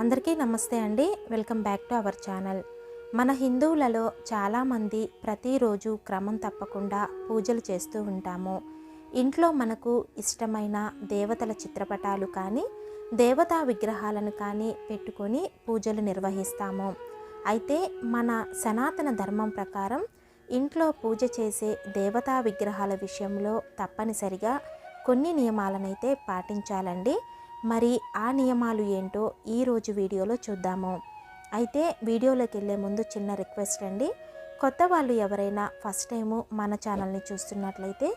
అందరికీ నమస్తే అండి. Welcome back to our channel. మన హిందువులలో చాలామంది ప్రతిరోజు క్రమం తప్పకుండా పూజలు చేస్తూ ఉంటాము. ఇంట్లో మనకు ఇష్టమైన దేవతల చిత్రపటాలు కానీ దేవతా విగ్రహాలను కానీ పెట్టుకొని పూజలు నిర్వహిస్తాము. అయితే మన సనాతన ధర్మం ప్రకారం ఇంట్లో పూజ చేసే దేవతా విగ్రహాల విషయంలో తప్పనిసరిగా కొన్ని నియమాలనైతే పాటించాలండి. మరి ఆ నియమాలు ఏంటో ఈరోజు వీడియోలో చూద్దాము. అయితే వీడియోలోకి వెళ్ళే ముందు చిన్న రిక్వెస్ట్ అండి. కొత్త వాళ్ళు ఎవరైనా ఫస్ట్ టైము మన ఛానల్ని చూస్తున్నట్లయితే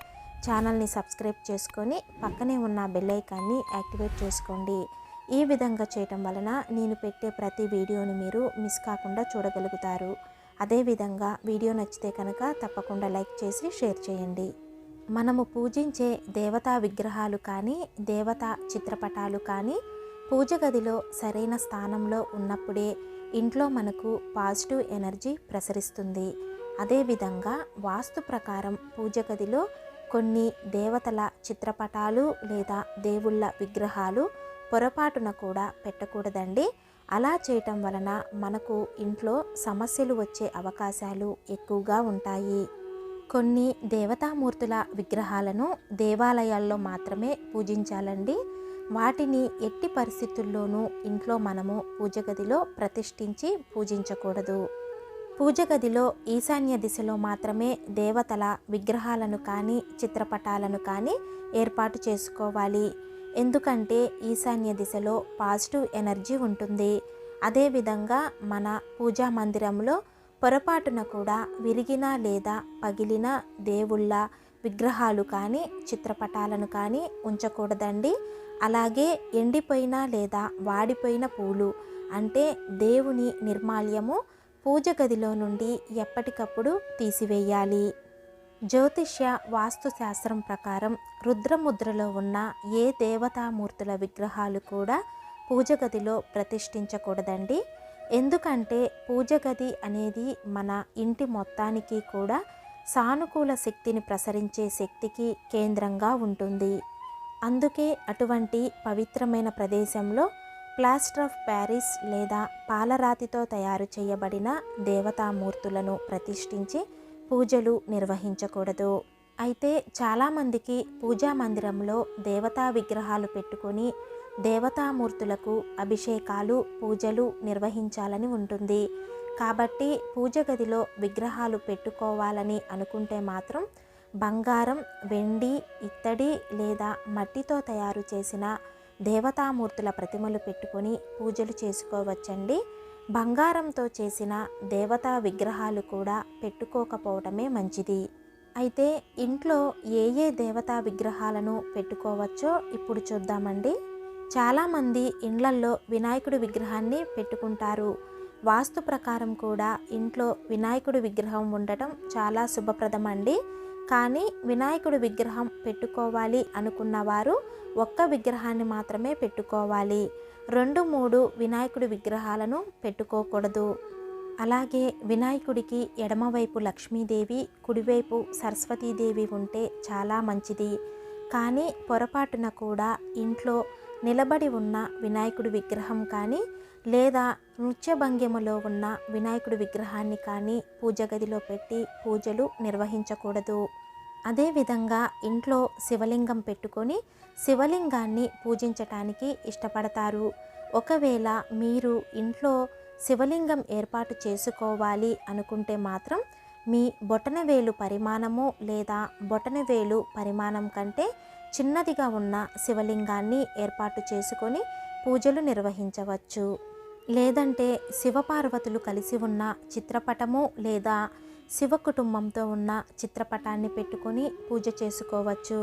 ఛానల్ని సబ్స్క్రైబ్ చేసుకొని పక్కనే ఉన్న బెల్ ఐకాన్ని యాక్టివేట్ చేసుకోండి. ఈ విధంగా చేయటం వలన నేను పెట్టే ప్రతి వీడియోని మీరు మిస్ కాకుండా చూడగలుగుతారు. అదేవిధంగా వీడియో నచ్చితే కనుక తప్పకుండా లైక్ చేసి షేర్ చేయండి. మనము పూజించే దేవతా విగ్రహాలు కానీ దేవతా చిత్రపటాలు కానీ పూజ గదిలో సరైన స్థానంలో ఉన్నప్పుడే ఇంట్లో మనకు పాజిటివ్ ఎనర్జీ ప్రసరిస్తుంది. అదేవిధంగా వాస్తు ప్రకారం పూజ గదిలో కొన్ని దేవతల చిత్రపటాలు లేదా దేవుళ్ళ విగ్రహాలు పొరపాటున కూడా పెట్టకూడదండి. అలా చేయటం వలన మనకు ఇంట్లో సమస్యలు వచ్చే అవకాశాలు ఎక్కువగా ఉంటాయి. కొన్ని దేవతామూర్తుల విగ్రహాలను దేవాలయాల్లో మాత్రమే పూజించాలండి. వాటిని ఎట్టి పరిస్థితుల్లోనూ ఇంట్లో మనము పూజ గదిలో ప్రతిష్ఠించి పూజించకూడదు. పూజ గదిలో ఈశాన్య దిశలో మాత్రమే దేవతల విగ్రహాలను కానీ చిత్రపటాలను కానీ ఏర్పాటు చేసుకోవాలి. ఎందుకంటే ఈశాన్య దిశలో పాజిటివ్ ఎనర్జీ ఉంటుంది. అదేవిధంగా మన పూజా మందిరంలో పొరపాటున కూడా విరిగిన లేదా పగిలిన దేవుళ్ళ విగ్రహాలు కానీ చిత్రపటాలను కానీ ఉంచకూడదండి. అలాగే ఎండిపోయిన లేదా వాడిపోయిన పూలు అంటే దేవుని నిర్మాల్యము పూజ గదిలో నుండి ఎప్పటికప్పుడు తీసివేయాలి. జ్యోతిష్య వాస్తుశాస్త్రం ప్రకారం రుద్రముద్రలో ఉన్న ఏ దేవతామూర్తుల విగ్రహాలు కూడా పూజ గదిలో ప్రతిష్ఠించకూడదండి. ఎందుకంటే పూజ గది అనేది మన ఇంటి మొత్తానికి కూడా సానుకూల శక్తిని ప్రసరించే శక్తికి కేంద్రంగా ఉంటుంది. అందుకే అటువంటి పవిత్రమైన ప్రదేశంలో ప్లాస్టర్ ఆఫ్ ప్యారిస్ లేదా పాలరాతితో తయారు చేయబడిన దేవతామూర్తులను ప్రతిష్ఠించి పూజలు నిర్వహించకూడదు. అయితే చాలామందికి పూజా మందిరంలో దేవతా విగ్రహాలు పెట్టుకొని దేవతామూర్తులకు అభిషేకాలు పూజలు నిర్వహించాలని ఉంటుంది. కాబట్టి పూజ గదిలో విగ్రహాలు పెట్టుకోవాలని అనుకుంటే మాత్రం బంగారం, వెండి, ఇత్తడి లేదా మట్టితో తయారు చేసిన దేవతామూర్తుల ప్రతిమలు పెట్టుకొని పూజలు చేసుకోవచ్చండి. బంగారంతో చేసిన దేవతా విగ్రహాలు కూడా పెట్టుకోకపోవటమే మంచిది. అయితే ఇంట్లో ఏ ఏ దేవతా విగ్రహాలను పెట్టుకోవచ్చో ఇప్పుడు చూద్దామండి. చాలామంది ఇండ్లల్లో వినాయకుడి విగ్రహాన్ని పెట్టుకుంటారు. వాస్తు ప్రకారం కూడా ఇంట్లో వినాయకుడి విగ్రహం ఉండటం చాలా శుభప్రదం అండి. కానీ వినాయకుడి విగ్రహం పెట్టుకోవాలి అనుకున్న వారు ఒక్క విగ్రహాన్ని మాత్రమే పెట్టుకోవాలి. 2-3 వినాయకుడి విగ్రహాలను పెట్టుకోకూడదు. అలాగే వినాయకుడికి ఎడమవైపు లక్ష్మీదేవి, కుడివైపు సరస్వతీదేవి ఉంటే చాలా మంచిది. కానీ పొరపాటున కూడా ఇంట్లో నిలబడి ఉన్న వినాయకుడి విగ్రహం కానీ లేదా నృత్య భంగిమలో ఉన్న వినాయకుడి విగ్రహాన్ని కానీ పూజ గదిలో పెట్టి పూజలు నిర్వహించకూడదు. అదేవిధంగా ఇంట్లో శివలింగం పెట్టుకొని శివలింగాన్ని పూజించటానికి ఇష్టపడతారు. ఒకవేళ మీరు ఇంట్లో శివలింగం ఏర్పాటు చేసుకోవాలి అనుకుంటే మాత్రం మీ బొటనవేలు పరిమాణము లేదా బొటనవేలు పరిమాణం కంటే చిన్నదిగా ఉన్న శివలింగాన్ని ఏర్పాటు చేసుకొని పూజలు నిర్వహించవచ్చు. లేదంటే శివపార్వతులు కలిసి ఉన్న చిత్రపటము లేదా శివ కుటుంబంతో ఉన్న చిత్రపటాన్ని పెట్టుకొని పూజ చేసుకోవచ్చు.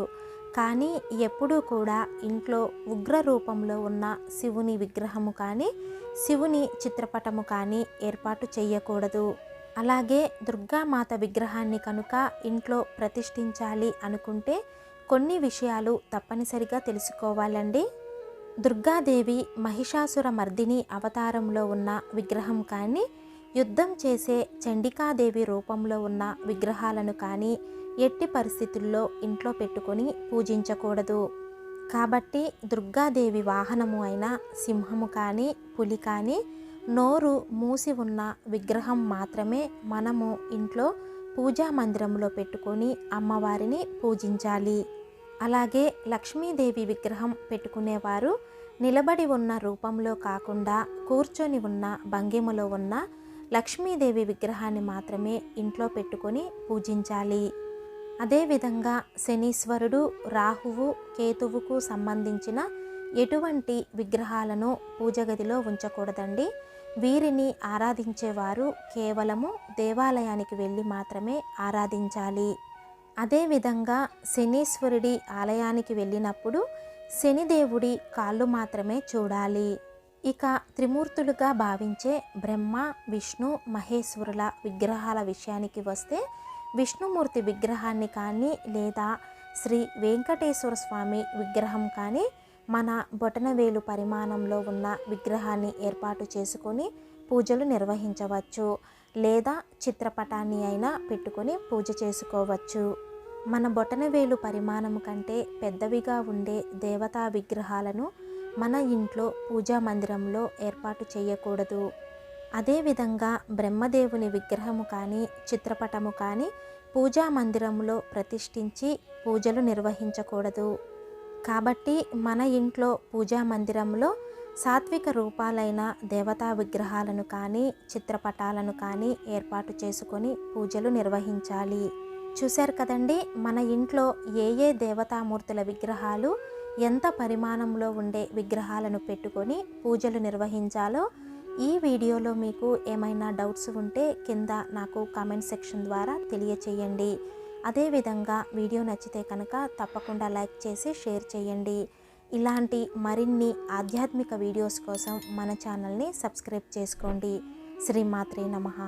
కానీ ఎప్పుడూ కూడా ఇంట్లో ఉగ్ర రూపంలో ఉన్న శివుని విగ్రహము కానీ శివుని చిత్రపటము కానీ ఏర్పాటు చేయకూడదు. అలాగే దుర్గామాత విగ్రహాన్ని కనుక ఇంట్లో ప్రతిష్ఠించాలి అనుకుంటే కొన్ని విషయాలు తప్పనిసరిగా తెలుసుకోవాలండి. దుర్గాదేవి మహిషాసుర మర్దిని అవతారంలో ఉన్న విగ్రహం కానీ యుద్ధం చేసే చండికాదేవి రూపంలో ఉన్న విగ్రహాలను కానీ ఎట్టి పరిస్థితుల్లో ఇంట్లో పెట్టుకొని పూజించకూడదు. కాబట్టి దుర్గాదేవి వాహనము అయిన సింహము కానీ పులి కానీ నోరు మూసి ఉన్న విగ్రహం మాత్రమే మనము ఇంట్లో పూజా మందిరంలో పెట్టుకొని అమ్మవారిని పూజించాలి. అలాగే లక్ష్మీదేవి విగ్రహం పెట్టుకునేవారు నిలబడి ఉన్న రూపంలో కాకుండా కూర్చొని ఉన్న భంగిమలో ఉన్న లక్ష్మీదేవి విగ్రహాన్ని మాత్రమే ఇంట్లో పెట్టుకొని పూజించాలి. అదేవిధంగా శనీశ్వరుడు, రాహువు, కేతువుకు సంబంధించిన ఎటువంటి విగ్రహాలను పూజ గదిలో ఉంచకూడదండి. వీరిని ఆరాధించేవారు కేవలము దేవాలయానికి వెళ్ళి మాత్రమే ఆరాధించాలి. అదేవిధంగా శనీశ్వరుడి ఆలయానికి వెళ్ళినప్పుడు శనిదేవుడి కాళ్ళు మాత్రమే చూడాలి. ఇక త్రిమూర్తులుగా భావించే బ్రహ్మ, విష్ణు, మహేశ్వరుల విగ్రహాల విషయానికి వస్తే విష్ణుమూర్తి విగ్రహాన్ని కానీ లేదా శ్రీ వెంకటేశ్వర స్వామి విగ్రహం కానీ మన బొటనవేలు పరిమాణంలో ఉన్న విగ్రహాన్ని ఏర్పాటు చేసుకొని పూజలు నిర్వహించవచ్చు. లేదా చిత్రపటాన్ని అయినా పెట్టుకొని పూజ చేసుకోవచ్చు. మన బొటనవేలు పరిమాణం కంటే పెద్దవిగా ఉండే దేవతా విగ్రహాలను మన ఇంట్లో పూజా మందిరంలో ఏర్పాటు చేయకూడదు. అదేవిధంగా బ్రహ్మదేవుని విగ్రహము కానీ చిత్రపటము కానీ పూజా మందిరంలో ప్రతిష్ఠించి పూజలు నిర్వహించకూడదు. కాబట్టి మన ఇంట్లో పూజా మందిరంలో సాత్విక రూపాలైన దేవతా విగ్రహాలను కానీ చిత్రపటాలను కానీ ఏర్పాటు చేసుకొని పూజలు నిర్వహించాలి. చూశారు కదండి, మన ఇంట్లో ఏ ఏ దేవతామూర్తుల విగ్రహాలు ఎంత పరిమాణంలో ఉండే విగ్రహాలను పెట్టుకొని పూజలు నిర్వహించాలో. ఈ వీడియోలో మీకు ఏమైనా డౌట్స్ ఉంటే కింద నాకు కామెంట్ సెక్షన్ ద్వారా తెలియచేయండి. అదేవిధంగా వీడియో నచ్చితే కనుక తప్పకుండా లైక్ చేసి షేర్ చేయండి. ఇలాంటి మరిన్ని ఆధ్యాత్మిక వీడియోస్ కోసం మన ఛానల్ని సబ్స్క్రైబ్ చేసుకోండి. శ్రీమాత్రే నమః.